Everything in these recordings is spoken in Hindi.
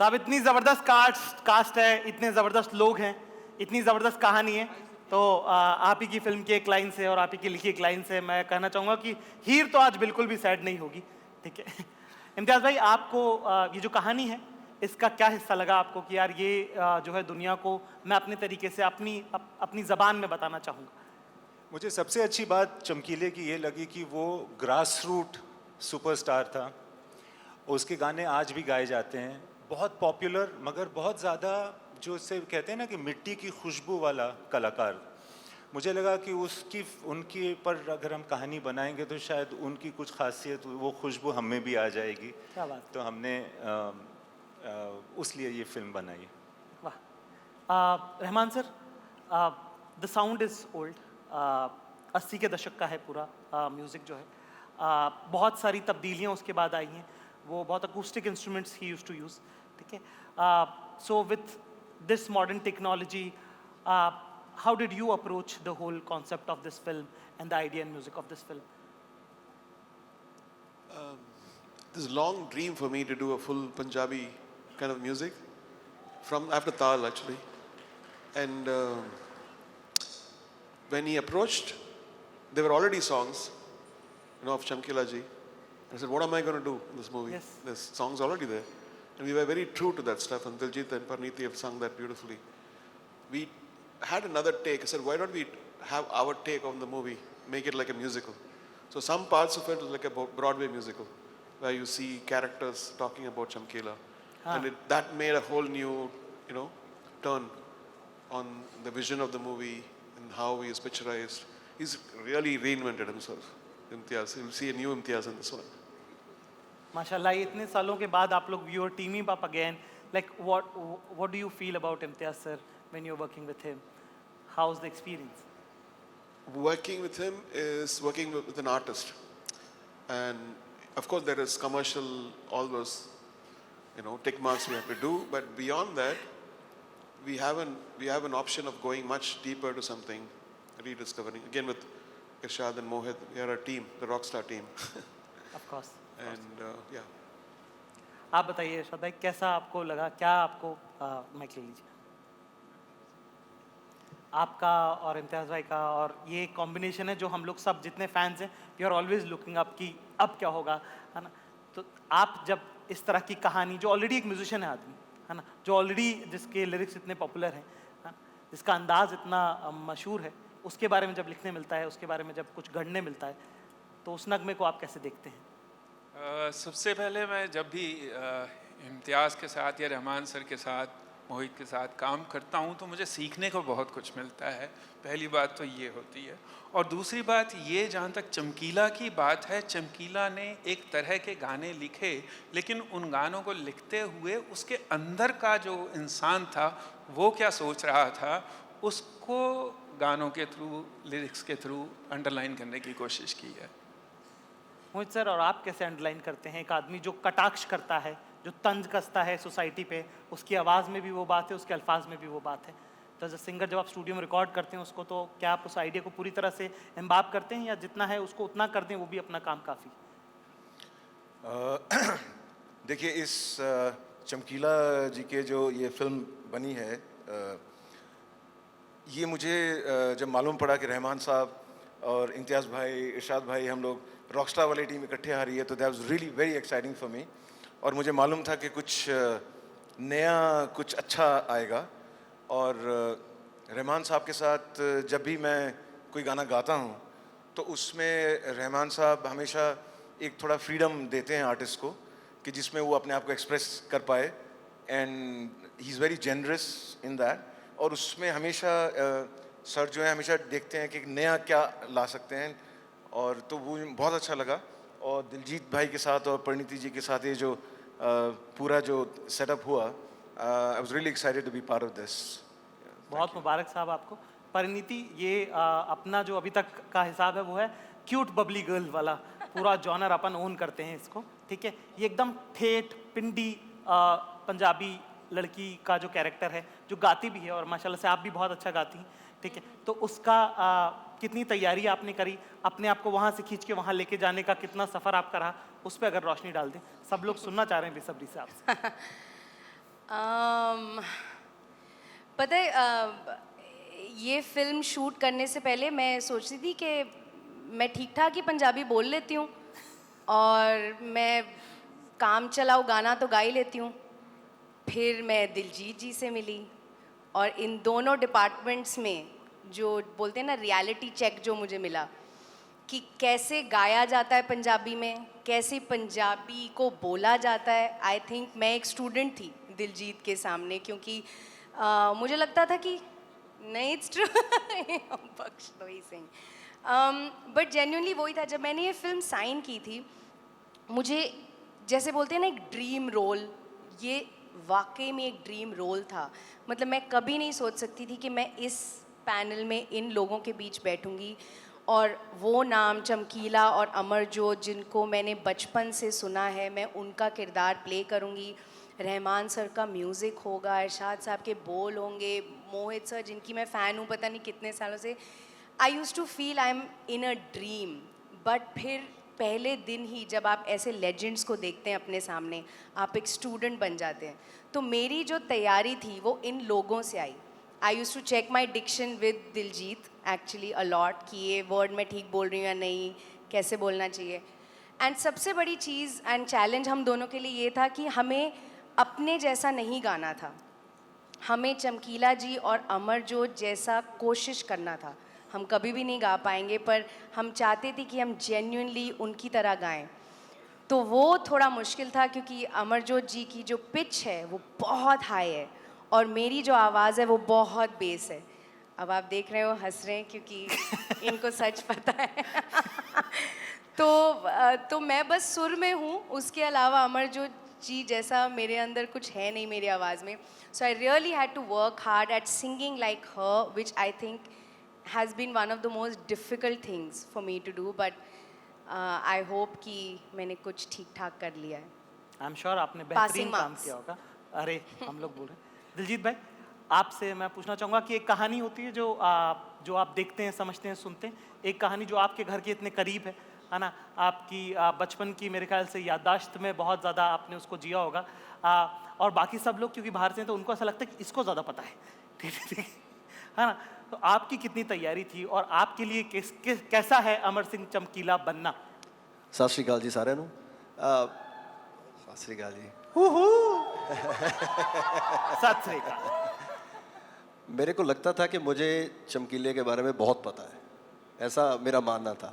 साहब इतनी ज़बरदस्त कास्ट है, इतने ज़बरदस्त लोग हैं, इतनी ज़बरदस्त कहानी है, तो आप ही की फिल्म की एक लाइन से और आप ही की लिखी एक लाइन से मैं कहना चाहूँगा कि हीर तो आज बिल्कुल भी सैड नहीं होगी, ठीक है। इम्तियाज़ भाई, आपको ये जो कहानी है इसका क्या हिस्सा लगा आपको कि यार ये जो है दुनिया को मैं अपने तरीके से अपनी ज़बान में बताना चाहूँगा? मुझे सबसे अच्छी बात चमकीले की ये लगी कि वो ग्रास रूट सुपरस्टार था। उसके गाने आज भी गाए जाते हैं, बहुत पॉपुलर, मगर बहुत ज़्यादा जो इससे कहते हैं ना कि मिट्टी की खुशबू वाला कलाकार। मुझे लगा कि उसकी उनकी पर अगर हम कहानी बनाएंगे तो शायद उनकी कुछ खासियत, वो खुशबू हमें भी आ जाएगी। क्या बात, तो हमने उस लिए ये फिल्म बनाई। वाह। Rahman sir, the sound is old, 80 के दशक का है पूरा म्यूज़िक जो है। बहुत सारी तब्दीलियाँ उसके बाद आई हैं, वो बहुत अकूस्टिक इंस्ट्रूमेंट्स ही यूज्ड टू यूज़, ठीक है। So with this modern technology, how did you approach the whole concept of this film and the idea and music of this film? This is a long dream for me to do a full Punjabi kind of music from after Tal actually. And when he approached, there were already songs, of Chamkila ji. I said, what am I going to do in this movie? Yes. There's songs already there. And we were very true to that stuff, and Diljit and Parneeti have sung that beautifully. We had another take. I said, why don't we have our take on the movie, make it like a musical? So some parts of it was like a Broadway musical, where you see characters talking about Chamkila. And that made a whole new, turn on the vision of the movie and how he is picturized. He's really reinvented himself. Imtiaz, you'll see a new Imtiaz in this one. माशाल्लाह, ये इतने सालों के बाद आप लोग you are teaming up again. Like what do you feel about Imtiaz sir when you're working with him? How's the experience? Working with him is working with an artist. And of course there is commercial, all those, tick marks we have to do. But beyond that, we have an option of going much deeper to something, rediscovering. Again with Irshad and Mohit, we are a team, the Rockstar team. Of course. And yeah. आप बताइए इरशाद भाई, कैसा आपको लगा, क्या आपको माइक ले लीजिए, आपका और इम्तियाज़ भाई का, और ये कॉम्बिनेशन है जो हम लोग सब जितने फैंस हैं, we are always looking up कि अब क्या होगा, है ना। तो आप जब इस तरह की कहानी, जो ऑलरेडी एक म्यूजिशियन है आदमी, है ना, जो ऑलरेडी जिसके लिरिक्स इतने पॉपुलर हैं, है ना, जिसका अंदाज़ इतना मशहूर है, उसके बारे में जब लिखने मिलता है, उसके बारे में जब कुछ गढ़ने मिलता है, तो उस नगमे को आप कैसे देखते हैं? सबसे पहले मैं जब भी इम्तियाज़ के साथ या रहमान सर के साथ, मोहित के साथ काम करता हूँ तो मुझे सीखने को बहुत कुछ मिलता है। पहली बात तो ये होती है, और दूसरी बात ये, जहाँ तक चमकीला की बात है, चमकीला ने एक तरह के गाने लिखे, लेकिन उन गानों को लिखते हुए उसके अंदर का जो इंसान था वो क्या सोच रहा था, उसको गानों के थ्रू, लिरिक्स के थ्रू अंडरलाइन करने की कोशिश की है। मोहित सर, और आप कैसे अंडरलाइन करते हैं एक आदमी जो कटाक्ष करता है, जो तंज कसता है सोसाइटी पे, उसकी आवाज़ में भी वो बात है, उसके अल्फाज में भी वो बात है, तो एज अ सिंगर जब आप स्टूडियो में रिकॉर्ड करते हैं उसको, तो क्या आप उस आइडिया को पूरी तरह से एम्बाप करते हैं, या जितना है उसको उतना कर दें वो भी अपना काम काफ़ी? देखिए, इस चमकीला जी के जो ये फिल्म बनी है, ये मुझे जब मालूम पड़ा कि रहमान साहब और इम्तियाज़ भाई, इरशाद भाई, हम लोग रॉकस्टार वाली टीम इकट्ठे आ रही है, तो that was really very exciting for me. और मुझे मालूम था कि कुछ नया, कुछ अच्छा आएगा। और रहमान साहब के साथ जब भी मैं कोई गाना गाता हूँ तो उसमें रहमान साहब हमेशा एक थोड़ा फ्रीडम देते हैं आर्टिस्ट को, कि जिसमें वो अपने आप को एक्सप्रेस कर पाए, and he is very generous in that. और उसमें हमेशा सर जो है हमेशा देखते हैं कि नया क्या ला सकते हैं, और तो वो बहुत अच्छा लगा। और दिलजीत भाई के साथ और परिणीति जी के साथ ये जो पूरा जो सेटअप हुआ, I was really excited to be part of this. बहुत मुबारक साहब आपको। परिणीति, ये अपना जो अभी तक का हिसाब है वो है क्यूट बबली गर्ल वाला, पूरा जॉनर अपन ओन करते हैं इसको, ठीक है। ये एकदम ठेठ पिंडी पंजाबी लड़की का जो कैरेक्टर है, जो गाती भी है, और माशाल्लाह से आप भी बहुत अच्छा गाती हैं, ठीक है। तो उसका कितनी तैयारी आपने करी, अपने आप को वहाँ से खींच के वहाँ लेके जाने का कितना सफ़र आपका रहा, उस पर अगर रोशनी डाल दें, सब लोग सुनना चाह रहे हैं बेसब्री से आपसे। पता है ये फिल्म शूट करने से पहले मैं सोचती थी कि मैं ठीक ठाक ही पंजाबी बोल लेती हूँ और मैं काम चलाओ गाना तो गा ही लेती हूँ। फिर मैं दिलजीत जी से मिली और इन दोनों डिपार्टमेंट्स में जो बोलते हैं ना रियलिटी चेक जो मुझे मिला कि कैसे गाया जाता है पंजाबी में, कैसे पंजाबी को बोला जाता है। आई थिंक मैं एक स्टूडेंट थी दिलजीत के सामने, क्योंकि मुझे लगता था कि नहीं इट्स ट्रू बख्श दो ही सिंह, बट जेन्युइनली वही था। जब मैंने ये फिल्म साइन की थी, मुझे जैसे बोलते हैं ना एक ड्रीम रोल, ये वाकई में एक ड्रीम रोल था। मतलब मैं कभी नहीं सोच सकती थी कि मैं इस पैनल में इन लोगों के बीच बैठूंगी और वो नाम चमकीला और अमरजोत जिनको मैंने बचपन से सुना है, मैं उनका किरदार प्ले करूंगी। रहमान सर का म्यूज़िक होगा, इरशाद साहब के बोल होंगे, मोहित सर जिनकी मैं फ़ैन हूँ पता नहीं कितने सालों से। I used to feel I am in a dream. But फिर पहले दिन ही जब आप ऐसे लेजेंड्स को देखते हैं अपने सामने, आप एक स्टूडेंट बन जाते हैं। तो मेरी जो तैयारी थी वो इन लोगों से आई। I used to check my diction with Diljit actually a lot कि ये वर्ड मैं ठीक बोल रही हूँ या नहीं, कैसे बोलना चाहिए। एंड सबसे बड़ी चीज़ एंड चैलेंज हम दोनों के लिए ये था कि हमें अपने जैसा नहीं गाना था, हमें चमकीला जी और अमरजोत जैसा कोशिश करना था। हम कभी भी नहीं गा पाएंगे, पर हम चाहते थे कि हम जेन्युइनली उनकी तरह गाएं। तो वो थोड़ा मुश्किल था क्योंकि अमरजोत जी की जो पिच है वो बहुत हाई है और मेरी जो आवाज़ है वो बहुत बेस है। अब आप देख रहे हो हंस रहे हैं क्योंकि इनको सच पता है तो मैं बस सुर में हूँ, उसके अलावा अमरजोत जी जैसा मेरे अंदर कुछ है नहीं मेरी आवाज़ में। So I really had to work hard at singing like her, which I think has been one of the most difficult things for me to do. But I hope कि मैंने कुछ ठीक ठाक कर लिया है। आई एम श्योर आपने Passing बेहतरीन काम marks. किया होगा। अरे हम लोग बोल रहे हैं। दिलजीत भाई, आपसे मैं पूछना चाहूँगा कि एक कहानी होती है जो आप देखते हैं, समझते हैं, सुनते हैं। एक कहानी जो आपके घर के इतने करीब है ना, आपकी बचपन की मेरे ख्याल से याददाश्त में बहुत ज़्यादा आपने उसको जिया होगा। और बाकी सब लोग क्योंकि बाहर से हैं तो उनको ऐसा लगता है कि इसको ज़्यादा पता है, ठीक है ना। तो आपकी कितनी तैयारी थी और आपके लिए कैसा है अमर सिंह चमकीला बनना? सत श्री अकाल जी साਰਿਆਂ ਨੂੰ। सत श्री अकाल जी। सत श्री अकाल। मेरे को लगता था कि मुझे चमकीले के बारे में बहुत पता है, ऐसा मेरा मानना था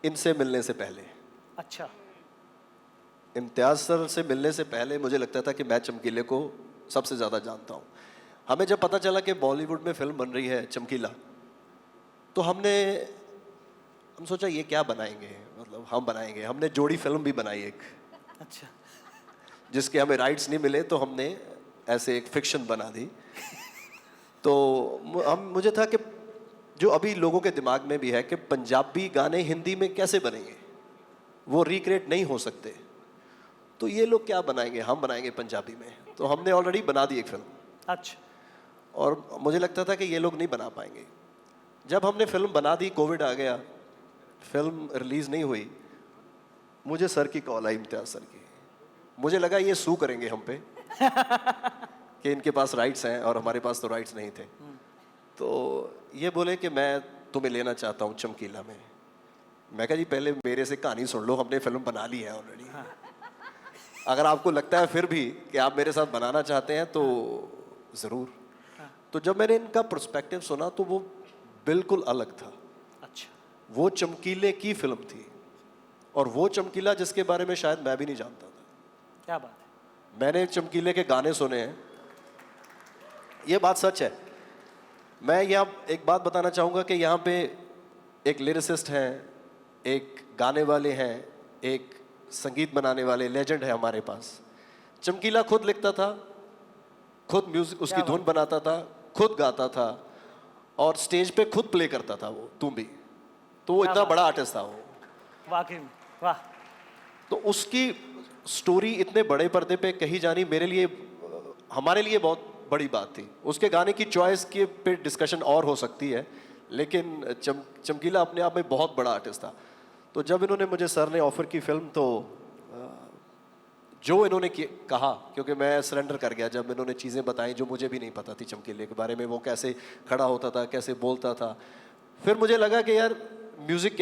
इनसे मिलने से पहले। अच्छा। इम्तियाज़ सर से मिलने से पहले मुझे लगता था कि मैं चमकीले को सबसे ज़्यादा जानता हूँ। हमें जब पता चला कि बॉलीवुड में फ़िल्म बन रही है चमकीला, तो हम सोचा ये क्या बनाएंगे, मतलब हम बनाएंगे। हमने जोड़ी फिल्म भी बनाई एक, अच्छा। जिसके हमें राइट्स नहीं मिले तो हमने ऐसे एक फिक्शन बना दी। तो मुझे था कि जो अभी लोगों के दिमाग में भी है कि पंजाबी गाने हिंदी में कैसे बनेंगे, वो रिक्रिएट नहीं हो सकते, तो ये लोग क्या बनाएंगे, हम बनाएंगे पंजाबी में। तो हमने ऑलरेडी बना दी एक फिल्म। अच्छा। और मुझे लगता था कि ये लोग नहीं बना पाएंगे। जब हमने फिल्म बना दी, कोविड आ गया, फिल्म रिलीज़ नहीं हुई, मुझे सर की कॉल आई, इम्तियाज़ सर की। मुझे लगा ये सू करेंगे हम पे कि इनके पास राइट्स हैं और हमारे पास तो राइट्स नहीं थे। तो ये बोले कि मैं तुम्हें लेना चाहता हूँ चमकीला में। मैं कहा जी पहले मेरे से कहानी सुन लो, हमने फिल्म बना ली है ऑलरेडी। अगर आपको लगता है फिर भी कि आप मेरे साथ बनाना चाहते हैं तो ज़रूर। तो जब मैंने इनका पर्सपेक्टिव सुना तो वो बिल्कुल अलग था। अच्छा। वो चमकीले की फिल्म थी और वो चमकीला जिसके बारे में शायद मैं भी नहीं जानता था। क्या बात है। मैंने चमकीले के गाने सुने हैं, ये बात सच है। मैं यहाँ एक बात बताना चाहूँगा कि यहाँ पे एक लिरिसिस्ट हैं, एक गाने वाले हैं, एक संगीत बनाने वाले लेजेंड है हमारे पास। चमकीला खुद लिखता था, खुद म्यूजिक उसकी धुन बनाता था, खुद गाता था और स्टेज पे खुद प्ले करता था वो तुम भी। तो वो इतना बड़ा आर्टिस्ट था वो, वाकई में। वाह। तो उसकी स्टोरी इतने बड़े पर्दे पे कही जानी मेरे लिए, हमारे लिए बहुत बड़ी बात थी। उसके गाने की चॉइस के पे डिस्कशन और हो सकती है, लेकिन चमकीला अपने आप में बहुत बड़ा आर्टिस्ट था। तो जब इन्होंने मुझे सर ने ऑफ़र की फ़िल्म, तो जो इन्होंने कहा, क्योंकि मैं सरेंडर कर गया जब इन्होंने चीज़ें बताई जो मुझे भी नहीं पता थी चमकीले के बारे में, वो कैसे खड़ा होता था, कैसे बोलता था। फिर मुझे लगा कि यार म्यूज़िक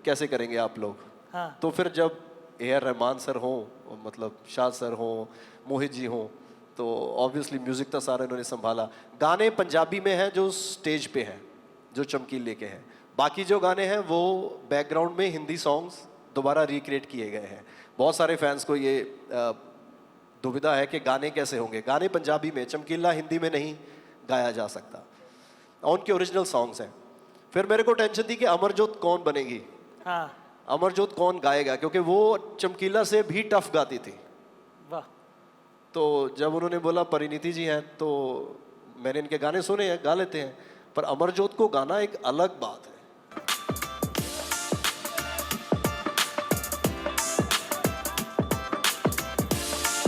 कैसे करेंगे आप लोग। हाँ। तो फिर जब ए.आर. रहमान सर हों, मतलब शाद सर हों, मोहित जी हों, तो ऑब्वियसली म्यूज़िक तो सारा इन्होंने संभाला। गाने पंजाबी में हैं जो स्टेज पे हैं, जो चमकीले के हैं। बाकी जो गाने हैं वो बैकग्राउंड में हिंदी सॉन्ग्स दोबारा रिक्रिएट किए गए हैं। बहुत सारे फैंस को ये दुविधा है कि गाने कैसे होंगे। गाने पंजाबी में, चमकीला हिंदी में नहीं गाया जा सकता, उनके ओरिजिनल सॉन्ग्स हैं। फिर मेरे को टेंशन थी कि अमरजोत कौन बनेगी, हाँ अमरजोत कौन गाएगा, क्योंकि वो चमकीला से भी टफ गाती थी। वाह। तो जब उन्होंने बोला परिणीति जी हैं, तो मैंने इनके गाने सुने हैं, गा लेते हैं, पर अमरजोत को गाना एक अलग बात है।